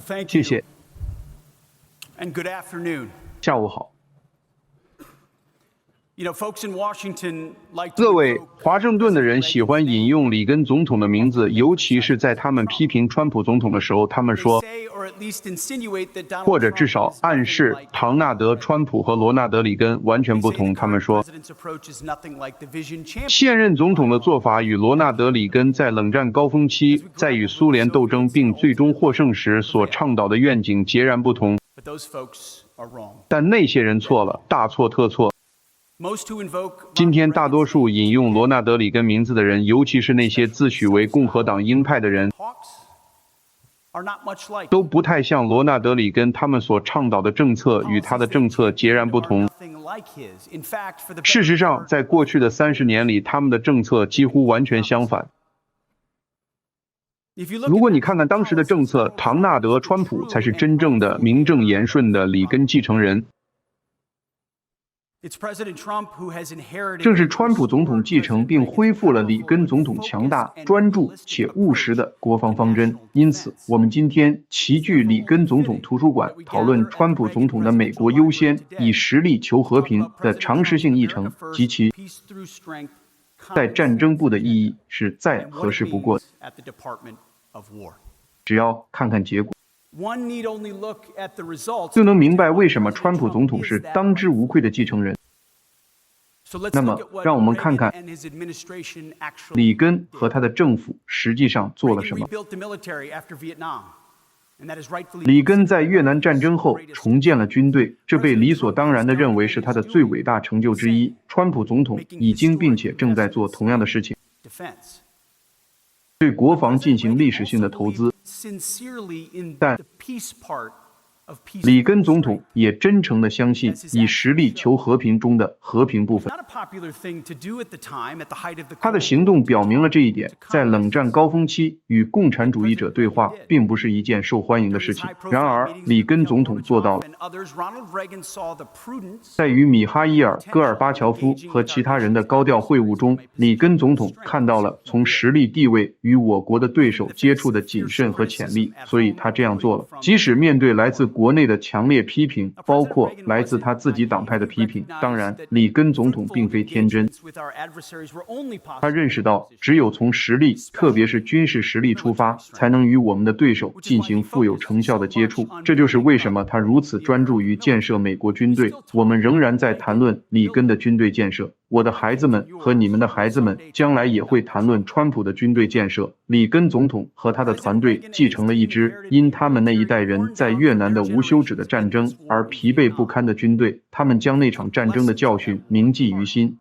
谢谢， and good afternoon. 下午好。 Folks in Washington like 各 to 位， invoke 华盛顿的人喜欢引用里根总统的名字，尤其是在他们批评川普总统的时候，他们 they 说， say or at least insinuate that Donald 或者至 Trump 少 is 暗 nothing 示 like 唐纳德·川普和罗纳德·里根完全 They 不 say the 同。他们 current 说， president's approach is nothing like the vision champion. 现任总统的做法与罗纳德·里根在冷战高峰期在与苏联斗争并最终获胜时所倡导的愿景截然不同。 But those folks are wrong. 但那些人错了，大错特错。 Most who invoke 今 Ronald 天大多 Reagan's 数引用罗纳德·里根名字的人，尤其是那些自诩为共和党鹰派的人， talks are not much like 都不太像罗纳德·里根他们所倡导的政策与他的政策截然不 are 同。 nothing like his. In fact, for the 事 better 实上， part 在过去的30年里，他们的政策几乎完全相反。 if you look 如 at 果你看看当时的政策，唐纳德·川普才是真正的名正言顺的里根继承人。 it's President Trump who has inherited 正是川普总统继承并恢复了里根总统强大、专注且务实的国防方针。因此，我们今天齐聚里根总统图书馆，讨论川普总统的“美国优先，以实力求和平”的常识性议程及其 peace through strength 在战争部的意义是再 and 合 what it 适不过 means 的。 at the Department of War. 只要看看结果， One need only look at the results 就能明白为什么川普总统是当之无愧的继承人。 So let's 那么 look at what 让我们看 Reagan 看 and his administration actually 里根和他的政府实际上做了 Reagan 什么。 rebuilt the military after Vietnam, and that is rightfully 里根在越南战争后重建了军队，这被理所当然地认为是他的最伟大成就之一。川普总统已经并且正在做同样的事情， defense. 对国防进行历史性的投资。 Sincerely in 但 the peace part of peace. 里根总统也真诚地相信以实力求和平中的和平部分。 Not a popular thing to do at the time, at the height of the 他的 Cold 行动表明了这一点，在冷战高峰期与共产主义者对话，并不是一件受欢迎的事情。然而，里根总统做到了。 and others, Ronald Reagan saw the prudence 在与米哈伊尔·戈尔巴乔夫和其他人的高调会晤中，里根总统看到了从实力地位与我国的对手接触的谨慎和潜力，所以他这样做了。即使面对来自国内的强烈批评，包括来自他自己党派的批评，当然，里根总统并非天真。 with our adversaries were only 他 possible 认识到，只有从实力，特别是军事实力出发，才能与我们的对手进行富有成效的接触。这就是为什么他如此专注于建设美国军队。我们仍然在谈论里根的军队建设。我的孩子们和你们的孩子们将来也会谈论川普的军队建设。里根总统和他的团队继承了一支因他们那一代人在越南的无休止的战争而疲惫不堪的军队。他们将那场战争的教训铭记于心。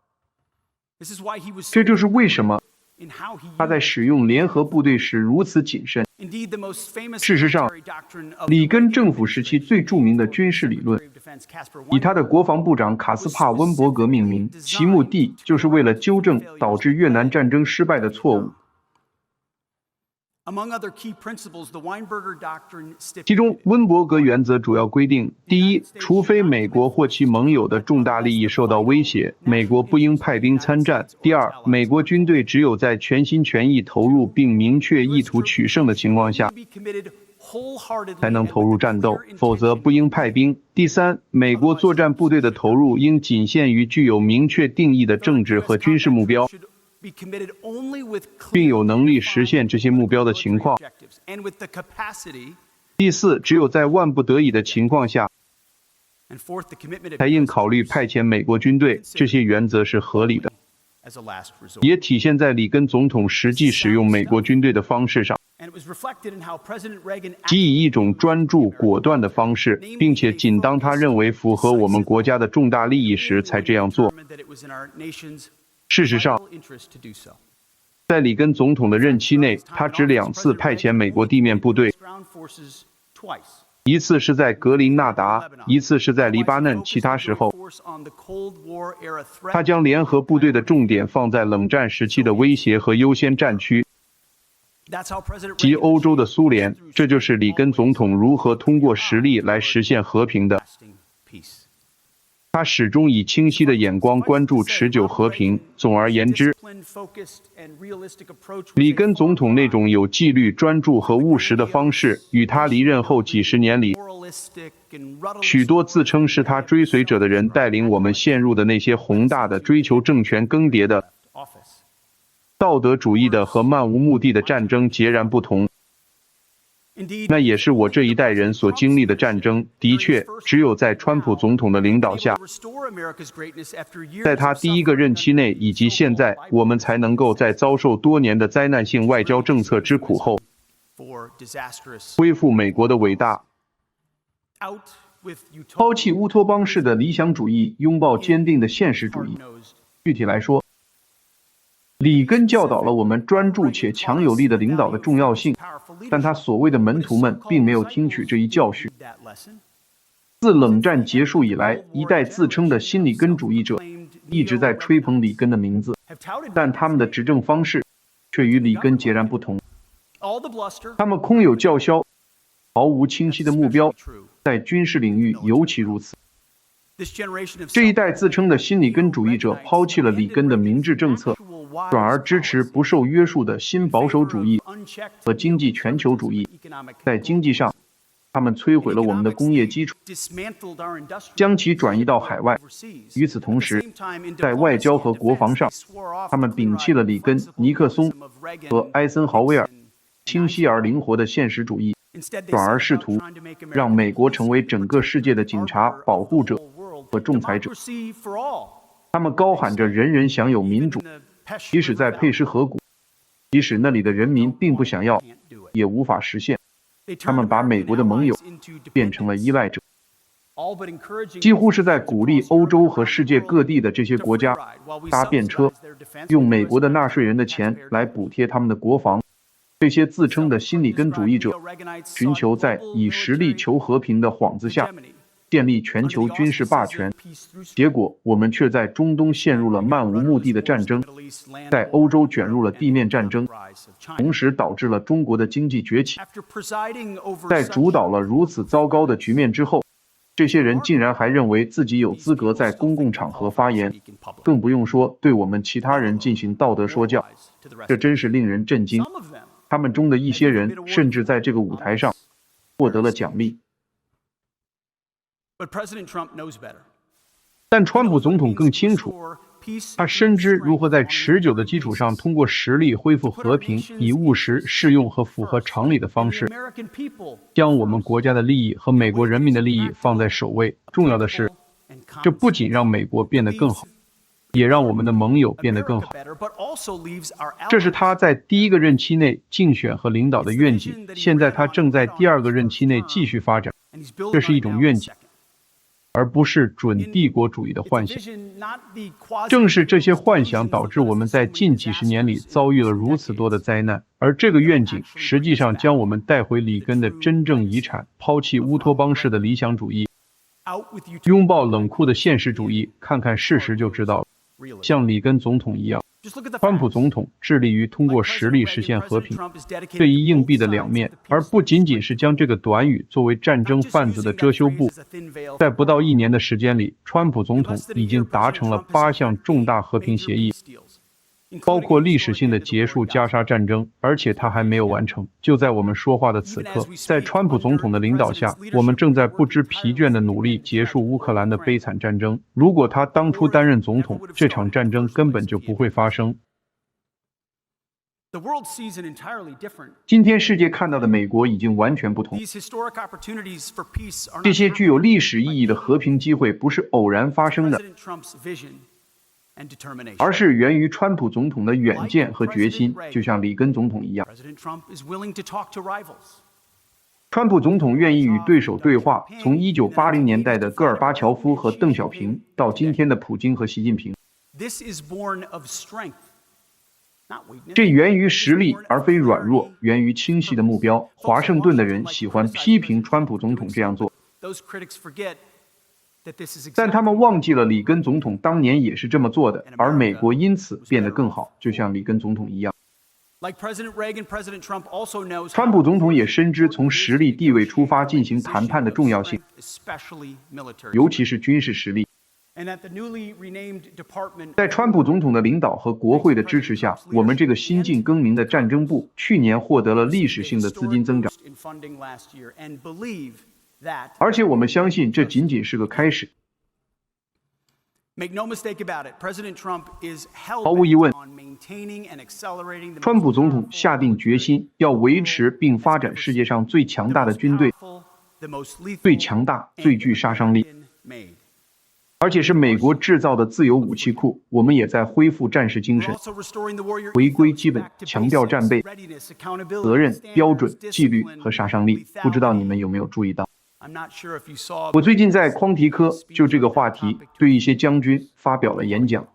This is why he was 这就是为什么 in how he 他在使用联合部队时如此谨慎。 indeed the most famous 事实上， military doctrine of 里根政府时期最著名的军事理论， defense Caspar 以他的国防部长卡斯帕·温伯格命名，其目的就是为了纠正导致越南战争失败的错误。 Among other key principles, the Weinberger doctrine 其 stipulated 中，温伯格原则主要规定：第一，除非美国或其盟友的重大利益受到威胁，美国不应派兵参战；第二，美国军队只有在全心全意投入并明确意图取胜的情况下， be committed wholeheartedly 才能投入战斗 and with clear，否则 intention 不应派兵。第三，美国作战部队的投入应仅限于具有明确定义的政治和军事目标， should be committed only with 并有能力实现这些目标的情况。 objectives and with the capacity 第四，只有在万不得已的情况下， and fourth the commitment of 才应考虑派遣美国军队。这些原则是合理的， as a last resort. 也体现在里根总统实际使用美国军队的方式上， And it was reflected in how President Reagan 即以一种专注果断的方式，并且仅当他认为符合我们国家的重大利益时才这样做。 determined that it was in our nation's 事实上， vital interest to do so. 在里根总统的任期内，他只2次派遣美国地面部队， Ground forces twice. 一次是在格林纳达，一次是在黎巴嫩。其他时候， Force on the Cold War era 他 threat 将联合部队的重点放在冷战时期的威胁和优先战区， That's how President 及 Reagan 欧洲的苏联。这就是里根总统如何通过实力来实现和平的。 lasting peace. 他始终以清晰的眼光关注持久和平。总而言之，里根总统那种有纪律、专注和务实的方式，与他离任后几十年里许多自称是他追随者的人带领我们陷入的那些宏大的、追求政权更迭的、道德主义的和漫无目的的战争截然不同。那也是我这一代人所经历的战争。的确，只有在川普总统的领导下，在他第一个任期内以及现在，我们才能够在遭受多年的灾难性外交政策之苦后，恢复美国的伟大。抛弃乌托邦式的理想主义，拥抱坚定的现实主义。具体来说，里根教导了我们专注且强有力的领导的重要性，但他所谓的门徒们并没有听取这一教训。自冷战结束以来，一代自称的新里根主义者一直在吹捧里根的名字，但他们的执政方式却与里根截然不同。他们空有叫嚣，毫无清晰的目标，在军事领域尤其如此。这一代自称的新里根主义者抛弃了里根的明智政策，转而支持不受约束的新保守主义和经济全球主义。在经济上，他们摧毁了我们的工业基础，将其转移到海外。与此同时，在外交和国防上，他们摒弃了里根、尼克松和艾森豪威尔清晰而灵活的现实主义，转而试图让美国成为整个世界的警察、保护者和仲裁者。他们高喊着人人享有民主，即使在佩什河谷，即使那里的人民并不想要，也无法实现。他们把美国的盟友变成了依赖者，几乎是在鼓励欧洲和世界各地的这些国家搭便车，用美国的纳税人的钱来补贴他们的国防。这些自称的新里根主义者寻求在以实力求和平的幌子下建立全球军事霸权，结果我们却在中东陷入了漫无目的的战争，在欧洲卷入了地面战争，同时导致了中国的经济崛起。在主导了如此糟糕的局面之后，这些人竟然还认为自己有资格在公共场合发言，更不用说对我们其他人进行道德说教，这真是令人震惊。他们中的一些人甚至在这个舞台上获得了奖励。但川普总统更清楚，他深知如何在持久的基础上通过实力恢复和平，以务实、适用和符合常理的方式，将我们国家的利益和美国人民的利益放在首位。重要的是，这不仅让美国变得更好，也让我们的盟友变得更好。这是他在第一个任期内竞选和领导的愿景，现在他正在第二个任期内继续发展。这是一种愿景，而不是准帝国主义的幻想。正是这些幻想导致我们在近几十年里遭遇了如此多的灾难，而这个愿景实际上将我们带回里根的真正遗产，抛弃乌托邦式的理想主义，拥抱冷酷的现实主义。看看事实就知道了。像里根总统一样，川普总统致力于通过实力实现和平，这一硬币的两面，而不仅仅是将这个短语作为战争贩子的遮羞布。在不到1年的时间里，川普总统已经达成了8项重大和平协议，包括历史性的结束加沙战争，而且他还没有完成。就在我们说话的此刻，在川普总统的领导下，我们正在不知疲倦地努力结束乌克兰的悲惨战争。如果他当初担任总统，这场战争根本就不会发生。今天世界看到的美国已经完全不同，这些具有历史意义的和平机会不是偶然发生的，而是源于川普总统的远见和决心，就像里根总统一样。川普总统愿意与对手对话，从1980年代的戈尔巴乔夫和邓小平，到今天的普京和习近平。这源于实力而非软弱，源于清晰的目标。华盛顿的人喜欢批评川普总统这样做，但他们忘记了里根总统当年也是这么做的，而美国因此变得更好，就像里根总统一样。川普总统也深知从实力地位出发进行谈判的重要性，尤其是军事实力。And at the newly renamed Department 在川普总统的领导和国会的支持下，我们这个新晋更名的战争部去年获得了历史性的资金增长， in funding last year and believe that 而且我们相信这仅仅是个开始。 make no mistake about it, President Trump is hell 毫无疑问， on maintaining and accelerating the 川普总统下定决心要维持并发展世界上最强大的军队， the most lethal 最强大、最具杀伤力， made. 而且是美国制造的自由武器库。我们也在恢复战士精 We're 神， also restoring the warrior 回归 ethos 基本， back to 强调战备、 readiness, accountability, 责任、 standards, 标准、纪律 discipline, 和杀伤力。不知道你们有没有注意到？ I'm not sure if you saw 我最近在匡提科就这个话题对一些将军发表了演讲。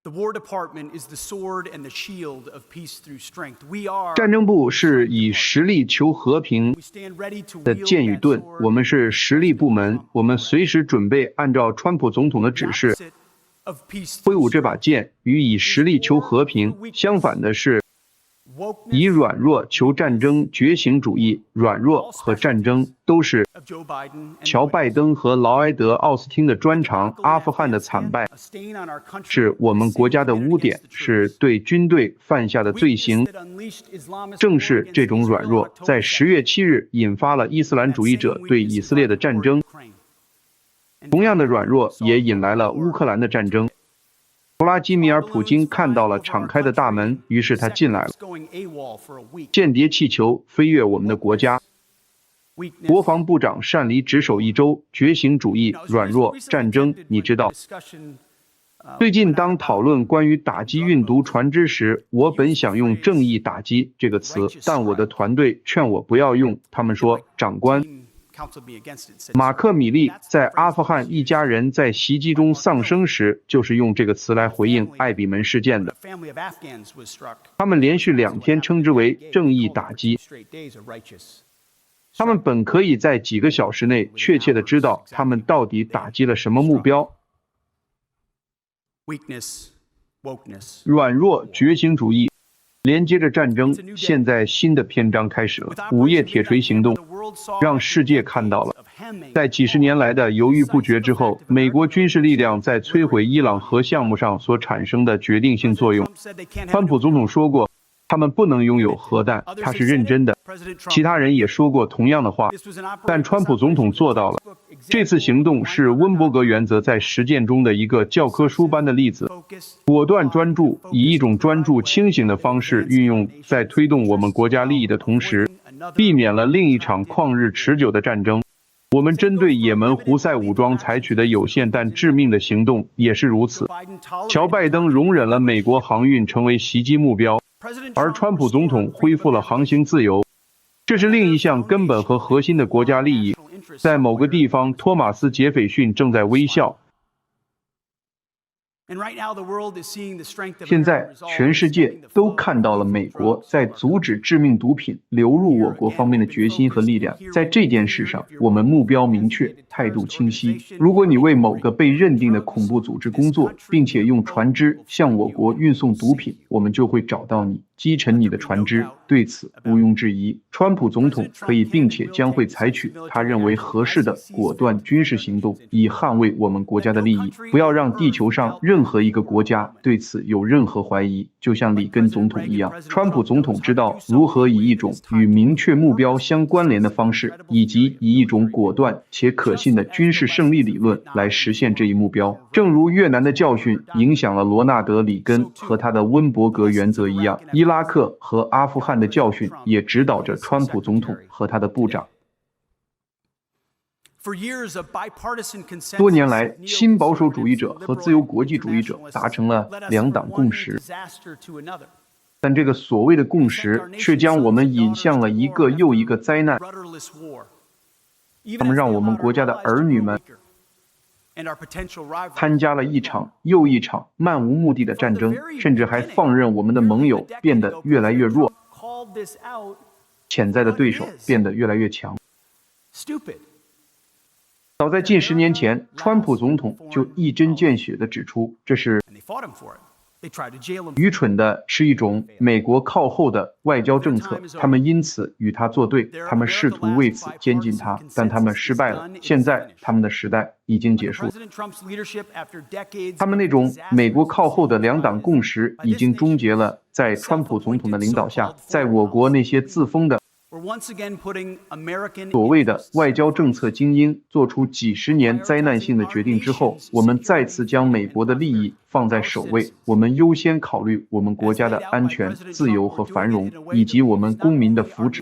the War Department is the sword and the shield of peace through strength. We are 战争部是以实力求和平 we stand ready to 的 wield 剑与 that 盾， sword 我们是实力部门，我们随时准备按照川普总统的指示 opposite of peace 挥 through 舞这把剑，与以实力求和平相反的是 wokeness 以软弱求战争。觉醒主义、软弱和战争都是 of Joe Biden and 乔拜登和劳埃德·奥斯汀的专长。阿富汗的惨败 a stain on our country 是我们国家的污点，是对军队犯下的罪行。 that unleashed Islamist 正是这种软弱，在10月7日引发了伊斯兰主义者对以色列的战争。同样的软弱也引来了乌克兰的战争。弗拉基米尔·普京看到了敞开的大门，于是他进来了。 going AWOL for a week. 间谍气球飞越我们的国家， Weakness 国防部长擅离职守1周。觉醒主义、软弱、战争，你知道。 discussion 最近当讨论关于打击运毒船只时，我本想用正义打击这个词，但我的团队劝我不要用。他们说，长官 counseled me against it. Said 马克·米利在阿富汗一家人在袭击中丧生时，就是用这个词来回应艾比门事件的。 a family of Afghans was struck. 他们连续2天称之为正义打击。 Straight days of righteous. 他们本可以在几个小时内确切地知道他们到底打击了什么目标。 Weakness, wokeness. 软弱、觉醒主义连接着战争，现在新的篇章开始了。午夜铁锤行动 The world saw 让世界看到了， of hemming 在几十年来的犹豫不决之后，美国军事力量在摧毁伊朗核项目上所产生的决定性作用。 Trump said they can't 川 have 普总统说过，他们不能拥有核弹，他是认真的。 President 其 Trump. 他人也说过同样的话， This was an 但 operation 川普总统做到了。这次行动是温伯格原则在实践中的一个教科书般的例子。 focused 果断专注，以一种专注清醒的方式运用，在推动我们国家利益的同时，避免了另一场旷日持久的战争。我们针对也门胡塞武装采取的有限但致命的行动也是如此。 Biden tolerated 乔拜登容忍了美国航运成为袭击目标， President 而 Trump 川普总统恢复了航行自由。这是另一项根本和核心的国家利益。在某个地方，托马斯·杰斐逊正在微笑。 And right now the world is seeing the strength of 现在 American resolve 全世界 in standing the 都 foe 看到了美国在阻止致命毒品流入我国方面的决心和力量。在这件事上，我们目标明确，态度清晰。如果你为某个被认定的恐怖组织工作，并且用船只向我国运送毒品，我们就会找到你，击沉你的船只。对此毋庸置疑，川普总统可以并且将会采取他认为合适的果断军事行动，以捍卫我们国家的利益。不要让地球上任何一个国家对此有任何怀疑。就像里根总统一样，川普总统知道如何以一种与明确目标相关联的方式，以及以一种果断且可信的军事胜利理论来实现这一目标。正如越南的教训影响了罗纳德·里根和他的温伯格原则一样，伊拉克和阿富汗的教训也指导着川普总统和他的部长。 For years of bipartisan consensus, 多年来，新保守主义者和自由国际主义者达成了2党共识， disaster to another. 但这个所谓的共识却将我们引向了一个又一个灾难。 Rudderless war. 他们让我们国家的儿女们 and our potential rival 参加了一场又一场漫无目的的战争，甚至还放任我们的盟友变得越来越弱， called this out 潜在的对手变得越来越强。 stupid. 早在近10年前，川普总统就一针见血地指出，这是 And they fought him for it. 愚蠢的是一种美国靠后的外交政策，他们因此与他作对，他们试图为此监禁他，但他们失败了。现在他们的时代已经结束了。他们那种美国靠后的两党共识已经终结了。在川普总统的领导下，在我国那些自封的所谓的外交政策精英做出几十年灾难性的决定之后，我们再次将美国的利益放在首位，我们优先考虑我们国家的安全、自由和繁荣，以及我们公民的福祉。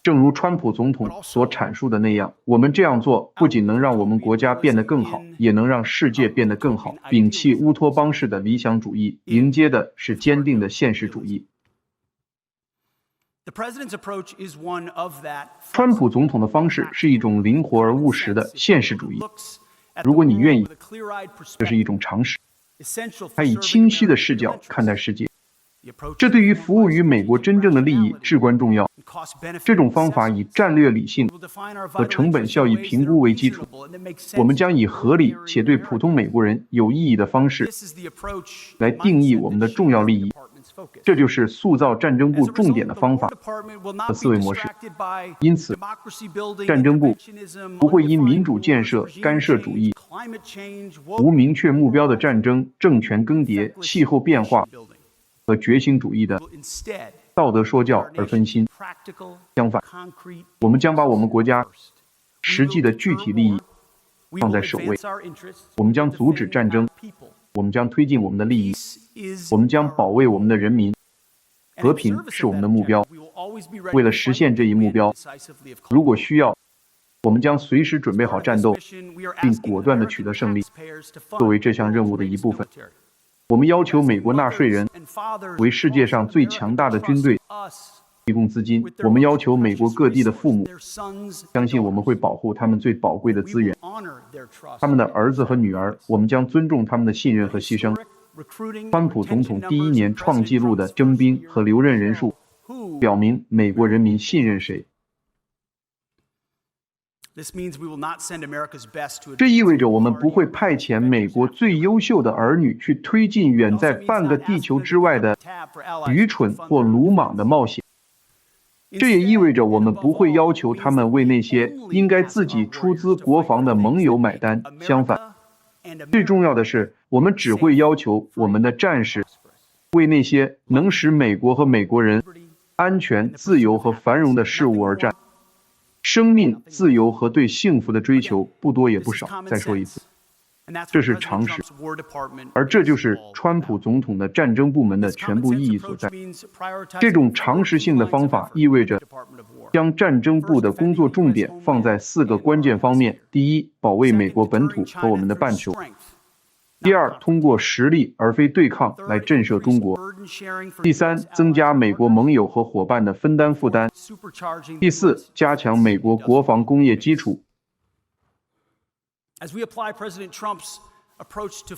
正如川普总统所阐述的那样，我们这样做不仅能让我们国家变得更好，也能让世界变得更好。摒弃乌托邦式的理想主义，迎接的是坚定的现实主义。川普总统的方式是一种灵活而务实的现实主义。如果你愿意，这是一种常识。他以清晰的视角看待世界，这对于服务于美国真正的利益至关重要。这种方法以战略理性和成本效益评估为基础，我们将以合理且对普通美国人有意义的方式来定义我们的重要利益。这就是塑造战争部重点的方法和思维模式。因此，战争部不会因民主建设、干涉主义、无明确目标的战争、政权更迭、气候变化和觉醒主义的道德说教而分心。相反，我们将把我们国家实际的具体利益放在首位。我们将阻止战争，我们将推进我们的利益，我们将保卫我们的人民。和平是我们的目标。为了实现这一目标，如果需要，我们将随时准备好战斗，并果断地取得胜利。作为这项任务的一部分，我们要求美国纳税人为世界上最强大的军队提供资金。我们要求美国各地的父母相信我们会保护他们最宝贵的资源，他们的儿子和女儿。我们将尊重他们的信任和牺牲。川普总统第一年创纪录的征兵和留任人数表明美国人民信任谁。这意味着我们不会派遣美国最优秀的儿女去推进远在半个地球之外的愚蠢或鲁莽的冒险。这也意味着我们不会要求他们为那些应该自己出资国防的盟友买单。相反，最重要的是，我们只会要求我们的战士为那些能使美国和美国人安全、自由和繁荣的事物而战。生命、自由和对幸福的追求不多也不少。再说一次，这是常识，而这就是川普总统的战争部门的全部意义所在。这种常识性的方法意味着将战争部的工作重点放在4个关键方面：第一，保卫美国本土和我们的半球；第二，通过实力而非对抗来震慑中国；第三，增加美国盟友和伙伴的分担负担；第四，加强美国国防工业基础。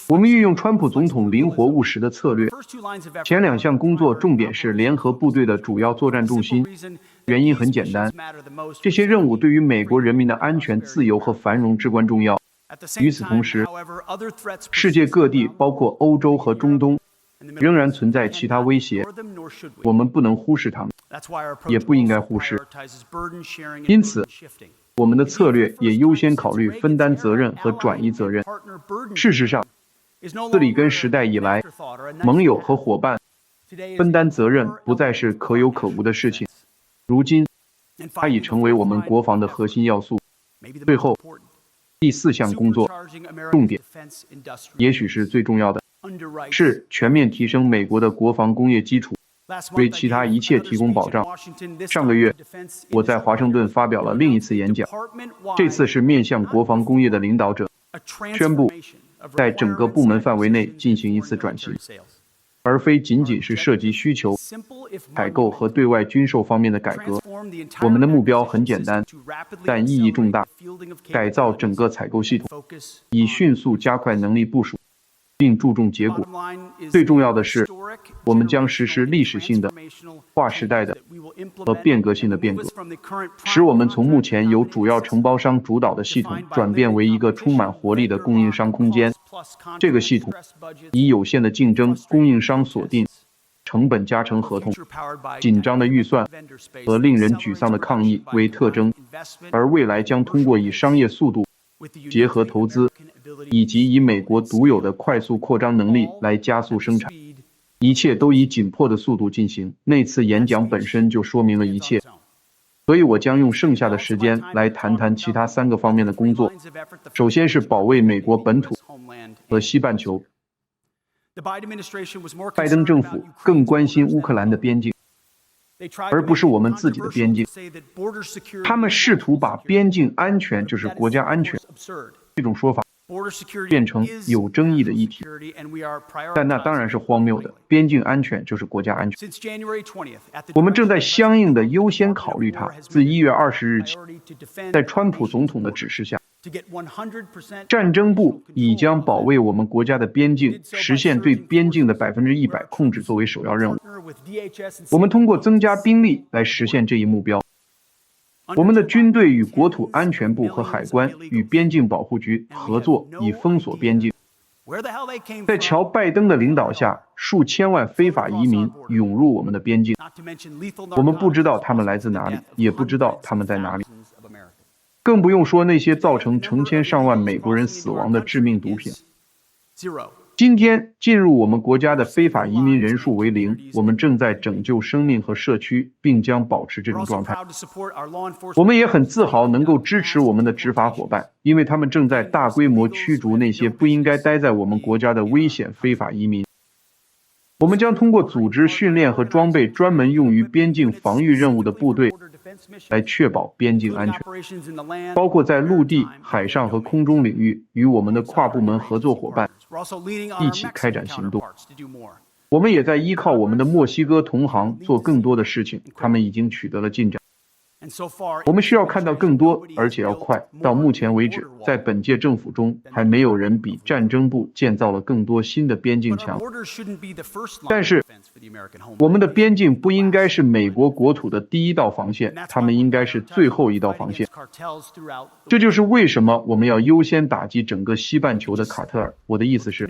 我们运用川普总统灵活务实的策略，前2项工作重点是联合部队的主要作战重心。原因很简单，这些任务对于美国人民的安全、自由和繁荣至关重要。与此同时，世界各地，包括欧洲和中东，仍然存在其他威胁，我们不能忽视它们，也不应该忽视。因此，我们的策略也优先考虑分担责任和转移责任。事实上，自里根时代以来，盟友和伙伴分担责任不再是可有可无的事情。如今，它已成为我们国防的核心要素。最后，第4项工作重点，也许是最重要的，是全面提升美国的国防工业基础，为其他一切提供保障。上个月，我在华盛顿发表了另一次演讲，这次是面向国防工业的领导者，宣布在整个部门范围内进行一次转型，而非仅仅是涉及需求、采购和对外军售方面的改革。我们的目标很简单，但意义重大：改造整个采购系统，以迅速加快能力部署，并注重结果。最重要的是，我们将实施历史性的、划时代的和变革性的变革，使我们从目前由主要承包商主导的系统转变为一个充满活力的供应商空间。这个系统以有限的竞争、供应商锁定、成本加成合同、紧张的预算和令人沮丧的抗议为特征，而未来将通过以商业速度结合投资，以及以美国独有的快速扩张能力来加速生产。一切都以紧迫的速度进行。那次演讲本身就说明了一切，所以我将用剩下的时间来谈谈其他3个方面的工作。首先是保卫美国本土和西半球。拜登政府更关心乌克兰的边境，而不是我们自己的边境。他们试图把边境安全就是国家安全这种说法变成有争议的议题，但那当然是荒谬的。边境安全就是国家安全。我们正在相应的优先考虑它。自1月20日起，在川普总统的指示下，战争部已将保卫我们国家的边境，实现对边境的100%控制作为首要任务。我们通过增加兵力来实现这一目标。我们的军队与国土安全部和海关与边境保护局合作，以封锁边境。在乔·拜登的领导下，数千万非法移民涌入我们的边境，我们不知道他们来自哪里，也不知道他们在哪里，更不用说那些造成成千上万美国人死亡的致命毒品。今天进入我们国家的非法移民人数为0，我们正在拯救生命和社区，并将保持这种状态。我们也很自豪能够支持我们的执法伙伴，因为他们正在大规模驱逐那些不应该待在我们国家的危险非法移民。我们将通过组织训练和装备专门用于边境防御任务的部队，来确保边境安全，包括在陆地、海上和空中领域与我们的跨部门合作伙伴一起开展行动。我们也在依靠我们的墨西哥同行做更多的事情，他们已经取得了进展。我们需要看到更多，而且要快。到目前为止，在本届政府中，还没有人比战争部建造了更多新的边境墙。但是，我们的边境不应该是美国国土的第一道防线，它们应该是最后一道防线。这就是为什么我们要优先打击整个西半球的卡特尔。我的意思是，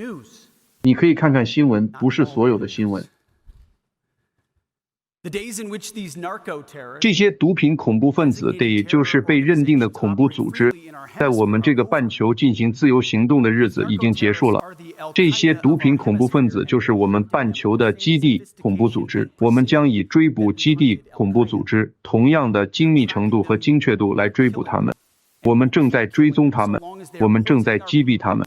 你可以看看新闻，不是所有的新闻。这些毒品恐怖分子，也就是被认定的恐怖组织，在我们这个半球进行自由行动的日子已经结束了。这些毒品恐怖分子就是我们半球的基地恐怖组织。我们将以追捕基地恐怖组织同样的精密程度和精确度来追捕他们。我们正在追踪他们，我们正在击毙他们。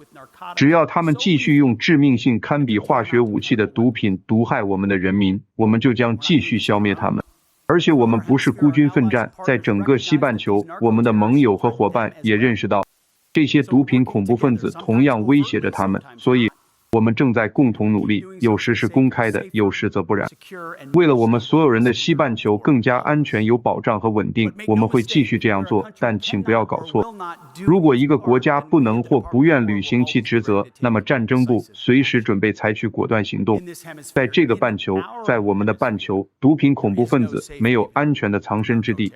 只要他们继续用致命性堪比化学武器的毒品毒害我们的人民，我们就将继续消灭他们。而且我们不是孤军奋战，在整个西半球，我们的盟友和伙伴也认识到，这些毒品恐怖分子同样威胁着他们，所以我们正在共同努力，有时是公开的，有时则不然。为了我们所有人的西半球更加安全、有保障和稳定，我们会继续这样做。但请不要搞错，如果一个国家不能或不愿履行其职责，那么战争部随时准备采取果断行动。在这个半球，在我们的半球，毒品恐怖分子没有安全的藏身之地。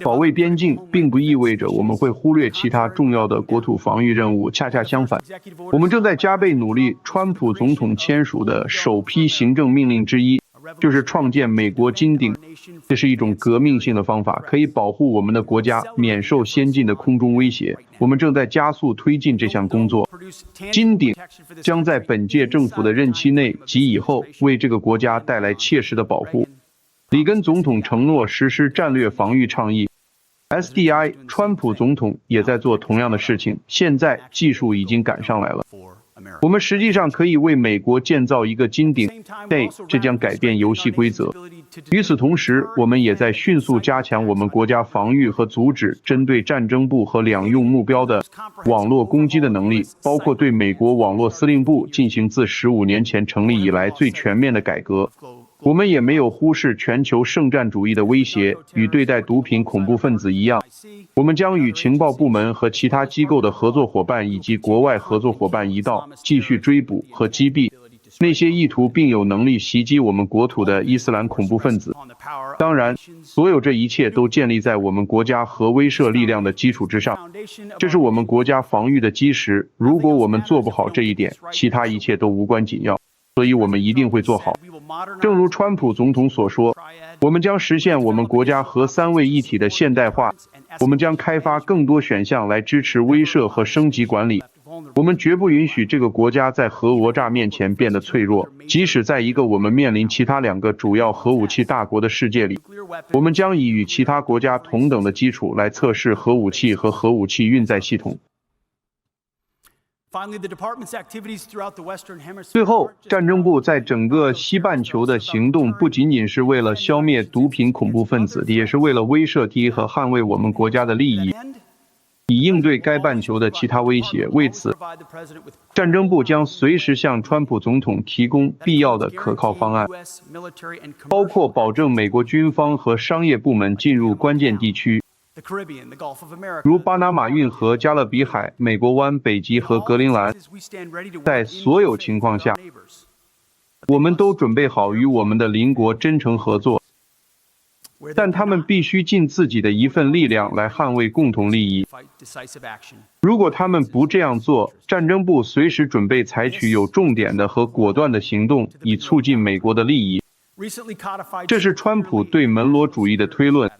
保卫边境并不意味着我们会忽略其他重要的国土防御任务，恰恰相反，我们正在加倍努力。川普总统签署的首批行政命令之一，就是创建美国金鼎。这是一种革命性的方法，可以保护我们的国家免受先进的空中威胁。我们正在加速推进这项工作。金鼎将在本届政府的任期内及以后为这个国家带来切实的保护。里根总统承诺实施战略防御倡议 SDI， 川普总统也在做同样的事情。现在技术已经赶上来了，我们实际上可以为美国建造一个金鼎，这将改变游戏规则。与此同时，我们也在迅速加强我们国家防御和阻止针对战争部和两用目标的网络攻击的能力，包括对美国网络司令部进行自15年前成立以来最全面的改革。我们也没有忽视全球圣战主义的威胁，与对待毒品恐怖分子一样，我们将与情报部门和其他机构的合作伙伴以及国外合作伙伴一道，继续追捕和击毙那些意图并有能力袭击我们国土的伊斯兰恐怖分子。当然，所有这一切都建立在我们国家核威慑力量的基础之上，这是我们国家防御的基石。如果我们做不好这一点，其他一切都无关紧要。所以我们一定会做好。正如川普总统所说，我们将实现我们国家核三位一体的现代化，我们将开发更多选项来支持威慑和升级管理。我们绝不允许这个国家在核讹诈面前变得脆弱，即使在一个我们面临其他2个主要核武器大国的世界里，我们将以与其他国家同等的基础来测试核武器和核武器运载系统。最后，战争部在整个西半球的行动不仅仅是为了消灭毒品恐怖分子，也是为了威慑敌和捍卫我们国家的利益，以应对该半球的其他威胁。为此，战争部将随时向川普总统提供必要的可靠方案，包括保证美国军方和商业部门进入关键地区，如巴拿马运河、加勒比海、美国湾、北极和格陵兰。在所有情况下，我们都准备好与我们的邻国真诚合作，但他们必须尽自己的一份力量来捍卫共同利益。如果他们不这样做，战争部随时准备采取有重点的和果断的行动，以促进美国的利益。这是川普对门罗主义的推论。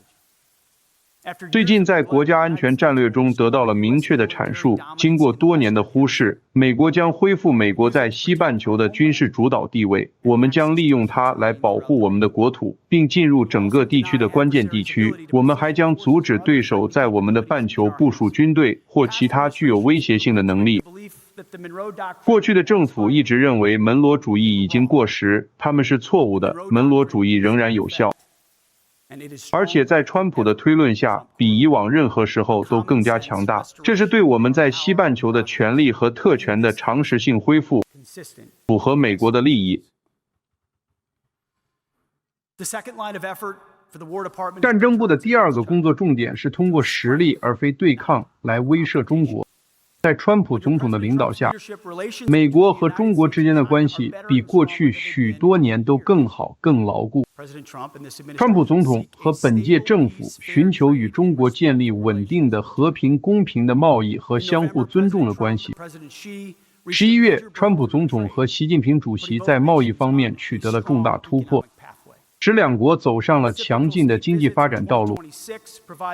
最近在国家安全战略中得到了明确的阐述。经过多年的忽视，美国将恢复美国在西半球的军事主导地位。我们将利用它来保护我们的国土，并进入整个地区的关键地区。我们还将阻止对手在我们的半球部署军队或其他具有威胁性的能力。过去的政府一直认为门罗主义已经过时，他们是错误的，门罗主义仍然有效。而且在川普的推论下，比以往任何时候都更加强大。这是对我们在西半球的权利和特权的常识性恢复，符合美国的利益。战争部的第2个工作重点是通过实力而非对抗来威慑中国。在川普总统的领导下，美国和中国之间的关系比过去许多年都更好、更牢固。川普总统和本届政府寻求与中国建立稳定的、和平、公平的贸易和相互尊重的关系。11月，川普总统和习近平主席在贸易方面取得了重大突破，使两国走上了强劲的经济发展道路。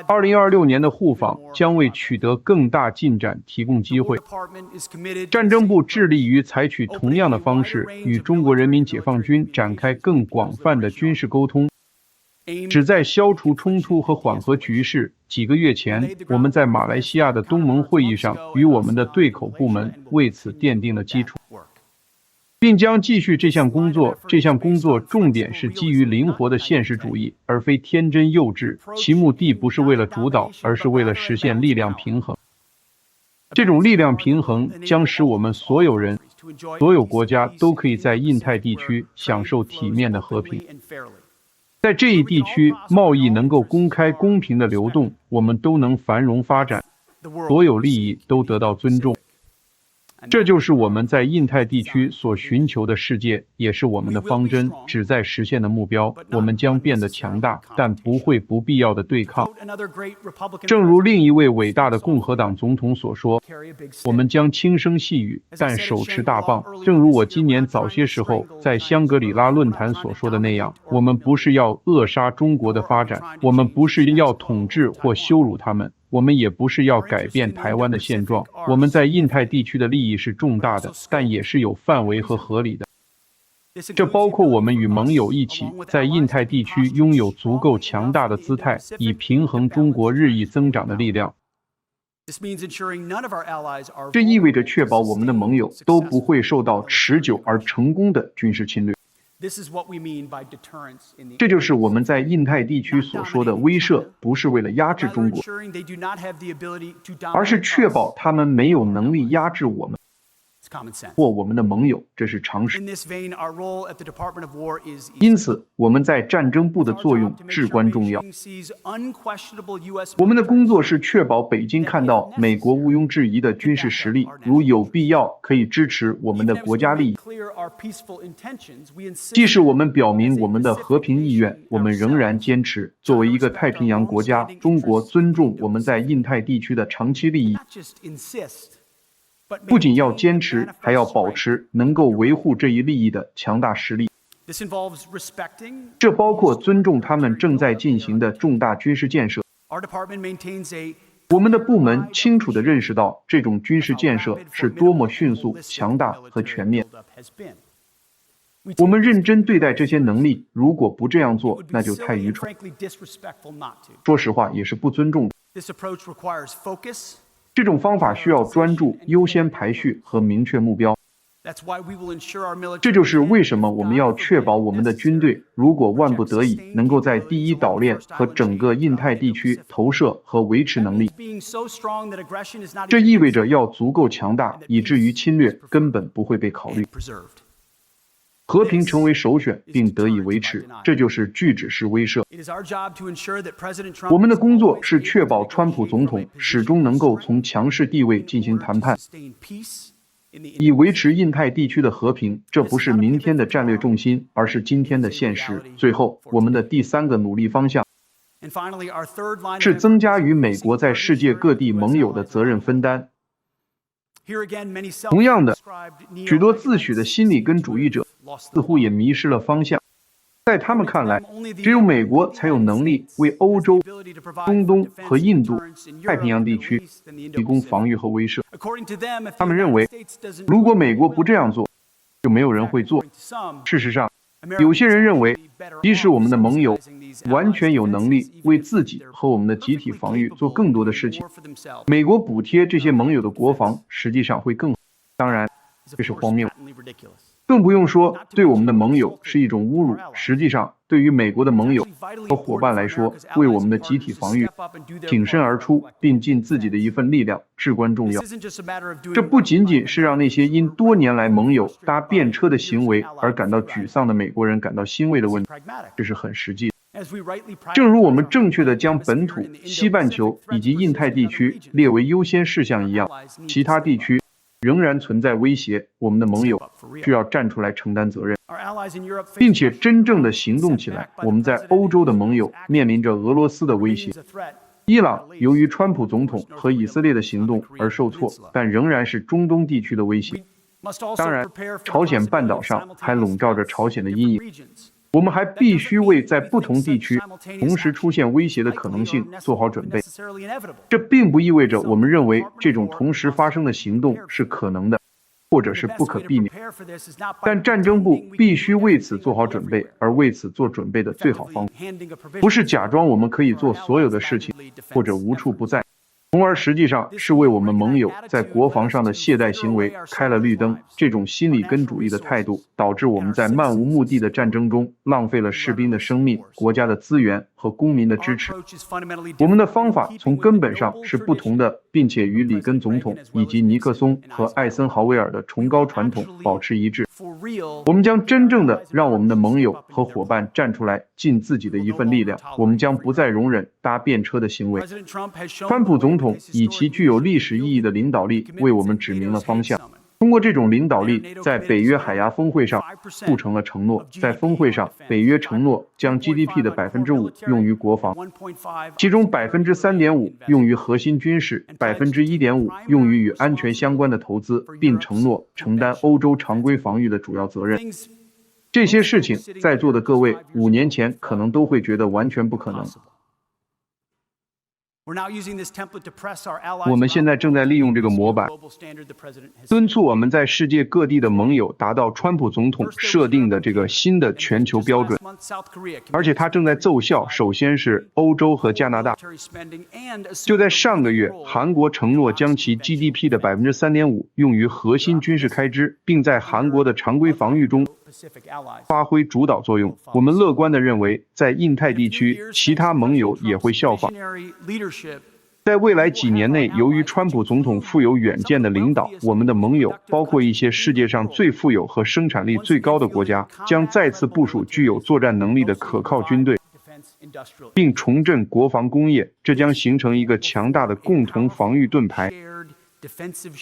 2026年的互访将为取得更大进展提供机会。战争部致力于采取同样的方式，与中国人民解放军展开更广泛的军事沟通，旨在消除冲突和缓和局势。几个月前，我们在马来西亚的东盟会议上与我们的对口部门为此奠定了基础，并将继续这项工作。这项工作重点是基于灵活的现实主义，而非天真幼稚。其目的不是为了主导，而是为了实现力量平衡。这种力量平衡将使我们所有人、所有国家都可以在印太地区享受体面的和平。在这一地区，贸易能够公开公平的流动，我们都能繁荣发展，所有利益都得到尊重。这就是我们在印太地区所寻求的世界，也是我们的方针，旨在实现的目标。我们将变得强大，但不会不必要的对抗。正如另一位伟大的共和党总统所说，我们将轻声细语，但手持大棒。正如我今年早些时候在香格里拉论坛所说的那样，我们不是要扼杀中国的发展，我们不是要统治或羞辱他们，我们也不是要改变台湾的现状。我们在印太地区的利益是重大的，但也是有范围和合理的。这包括我们与盟友一起在印太地区拥有足够强大的姿态，以平衡中国日益增长的力量。这意味着确保我们的盟友都不会受到持久而成功的军事侵略。这就是我们在印太地区所说的威慑，不是为了压制中国，而是确保他们没有能力压制我们。或我们的盟友，这是常识。 In this vein, our role at the Department of War is 因此，我们在战争部的作用至关重要。 sees unquestionable U.S. 我们的工作是确保北京看到美国毋庸置疑的军事实力，如有必要可以支持我们的国家利益。 clear our peaceful intentions, we 即 insist 使我们表明我们的和平意愿，我们仍然坚持，作为一个太平洋国家，中国尊重我们在印太地区的长期利益， not just insist, but 不仅要坚持，还要保持能够维护这一利益的强大实力。 This involves respecting. 这包括尊重他们正在进行的重大军事建设。 Our department maintains a 我们的部门清楚地认识到，这种军事建设是多么迅速、强大和全面。 has been. 我们认真对待这些能力，如果不这样做，那就太愚蠢。 Frankly, disrespectful not to. 说实话，也是不尊重的。 This approach requires focus. 这种方法需要专注、优先排序和明确目标。 That's why we will ensure our military. 这就是为什么我们要确保我们的军队，如果万不得已，能够在第一岛链和整个印太地区投射和维持能力。 Being so strong that aggression is not 这意味着要足够强大，以至于侵略根本不会被考虑。 preserved. 和平成为首选并得以维持，这就是拒止式威慑。 It is our job to ensure that President Trump. 我们的工作是确保川普总统始终能够从强势地位进行谈判， sustain peace in the 以维持印太地区的和平。这不是明天的战略重心，而是今天的现实。最后，我们的第三个努力方向 And finally, our third line 是 of 增加与美国在世界各地盟友的责任分担。 Here again, many 同样的， self-described 许多自诩的心理根主义者 lost 似乎也迷失了方向。在他们看来，只有美国才有能力为欧洲、 ability to provide 中东和印度、 deterrence in 太平洋 Europe, 地 the 区 Middle East, and the 提供 Indo-Pacific. 防御和威慑。 According to them, if 他 the 们认为 United States doesn't 如果 do 美国 what 不这样做，就没有人会做。 according to some, 事实上， Americans 有些人認為 would be better 即使我们的盟友 subsidizing these 完全有能力 allies' defenses, 为自己 even if 和我们的集体 they're 防御 perfectly 做更多的 capable 事 of 情 doing，more for themselves. 美国补贴这些盟友的国防实际上会更好。当然， is, of 这是 course, 荒谬， patently ridiculous. 更不用说对我们的盟友是一种侮辱。实际上，对于美国的盟友和伙伴来说，为我们的集体防御挺身而出，并尽自己的一份力量至关重要。 This isn't just a matter of doing 这不仅仅是让那些因多年来盟友搭便车的行为而感到沮丧的美国人感到欣慰的问题， pragmatic. 这是很实际的。 As we rightly 正如我们正确地将本土、西半球以及印太地区列为优先事项一样，其他地区仍然存在威胁，我们的盟友需要站出来承担责任， Our allies in Europe face 并且真正的行动起来。我们在欧洲的盟友面临着俄罗斯的威胁。 a threat. 伊朗由于川普总统和以色列的行动而受挫，但仍然是中东地区的威胁。 Must also 当然 prepare for， 朝鲜半岛 the 上 possibility 还 of 笼罩着朝鲜的阴影。 regions. 我们还必须为在不同地区同时出现威胁的可能性做好准备。 Necessarily inevitable. 这并不意味着我们认为这种同时发生的行动是可能的，或者是 The 不 best 可 way to 避免。 prepare for this is not by 但战争部 pretending we 必 can 须 do 为此 everything 做好 and 准备， everywhere. 而为此做准备的最好方法， Handing a provision 不是假装我们可以做所有的事情，或者无处不在，从而实际上是为我们盟友在国防上的懈怠行为开了绿灯。这种心理根主义的态度，导致我们在漫无目的的战争中浪费了士兵的生命、国家的资源和公民的 Our 支持。 approach is fundamentally 我们的 different. 方法从根本上是不同的，并且与里根总统以及尼克松和艾森豪威尔的崇高传统保持一致。 For real, 我们将真正的让我们的盟友和伙伴站出来，尽自己的一份力量。我们将不再容忍搭便车的行为。 President Trump has shown 川普 the way 总统 with his 以其 historic 具有历史意义的领导力，为我们指明了方向。通过这种领导力，在北约海牙峰会上促成了承诺。在峰会上，北约承诺将 GDP 的5%用于国防， 1.5其中3.5%用于核心军事，1.5%用于与安全相关的投资，并承诺承担欧洲常规防御的主要责任。 things 这些事情，在座的各位5年前可能都会觉得完全不可能。 We're now using this template to press our allies 我们现在正在利用这个模板， global standard the president has 敦促我们在世界各地的盟友达到川普总统设定的这个新的全球标准， Last month, South Korea 而且它正在奏效。首先是欧洲和加拿大。 military spending and 就在上个月，韩国承诺将其 GDP 的3.5%用于核心军事开支，并在韩国的常规防御中 Pacific allies. 发挥主导作用。我们乐观地认为，在印太地区，其他盟友也会效仿。 Visionary leadership 在未来几年内，由于川普总统富有远见的领导，我们的盟友，包括一些世界上最富有和生产力最高的国家，将再次部署具有作战能力的可靠军队，并重振国防工业，这将形成一个强大的共同防御盾牌。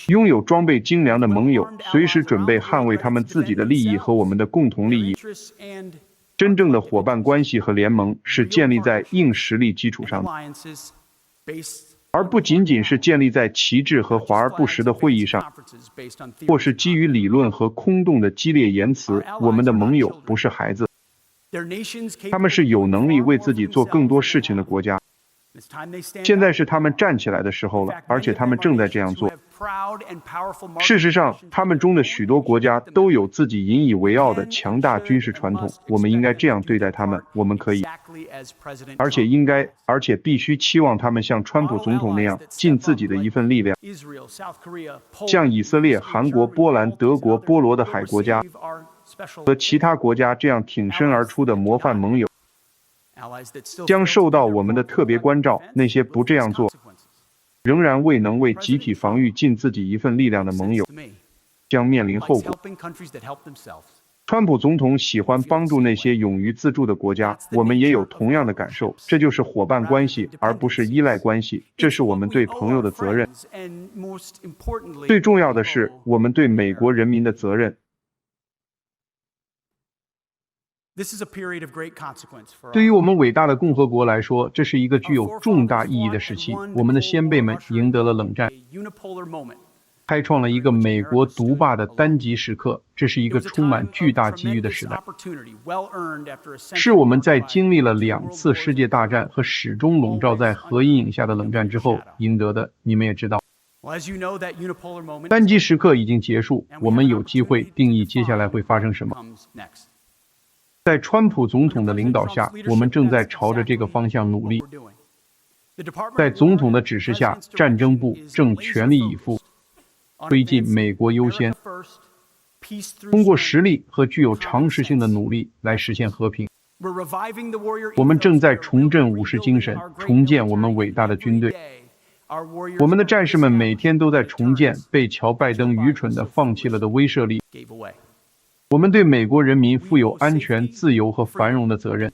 拥有装备精良的盟友，随时准备捍卫他们自己的利益和我们的共同利益。真正的伙伴关系和联盟是建立在硬实力基础上的，而不仅仅是建立在旗帜和华而不实的会议上，或是基于理论和空洞的激烈言辞。我们的盟友不是孩子，他们是有能力为自己做更多事情的国家。现在是他们站起来的时候了，而且他们正在这样做。事实上，他们中的许多国家都有自己引以为傲的强大军事传统。我们应该这样对待他们，我们可以，而且必须期望他们像川普总统那样尽自己的一份力量，像以色列、韩国、波兰、德国、波罗的海国家和其他国家这样挺身而出的模范盟友，将受到我们的特别关照。那些不这样做，仍然未能为集体防御尽自己一份力量的盟友，将面临后果。川普总统喜欢帮助那些勇于自助的国家，我们也有同样的感受。这就是伙伴关系，而不是依赖关系。这是我们对朋友的责任。最重要的是，我们对美国人民的责任。对于我们伟大的共和国来说，这是一个具有重大意义的时期。我们的先辈们赢得了冷战，开创了一个美国独霸的单极时刻。这是一个充满巨大机遇的时代，是我们在经历了2次世界大战和始终笼罩在核阴影下的冷战之后赢得的。你们也知道，单极时刻已经结束，我们有机会定义接下来会发生什么。在川普总统的领导下，我们正在朝着这个方向努力。在总统的指示下，战争部正全力以赴推进美国优先，通过实力和具有常识性的努力来实现和平。我们正在重振武士精神，重建我们伟大的军队。我们的战士们每天都在重建被乔拜登愚蠢地放弃了的威慑力。我们对美国人民负有安全、自由和繁荣的责任。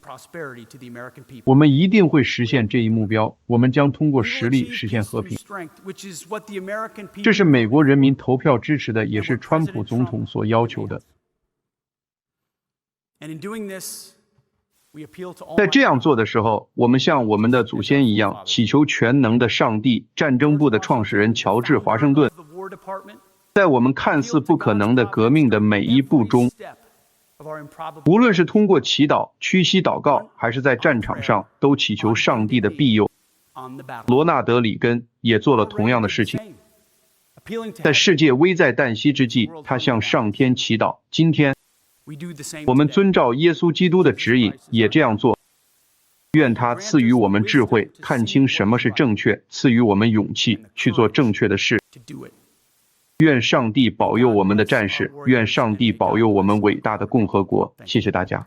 我们一定会实现这一目标。我们将通过实力实现和平。这是美国人民投票支持的，也是川普总统所要求的。在这样做的时候，我们像我们的祖先一样，祈求全能的上帝，战争部的创始人乔治·华盛顿，在我们看似不可能的革命的每一步中，无论是通过祈祷、屈膝祷告，还是在战场上，都祈求上帝的庇佑。罗纳德·里根也做了同样的事情。在世界危在旦夕之际，他向上天祈祷。今天，我们遵照耶稣基督的指引，也这样做。愿他赐予我们智慧，看清什么是正确，赐予我们勇气去做正确的事。愿上帝保佑我们的战士，愿上帝保佑我们伟大的共和国。谢谢大家。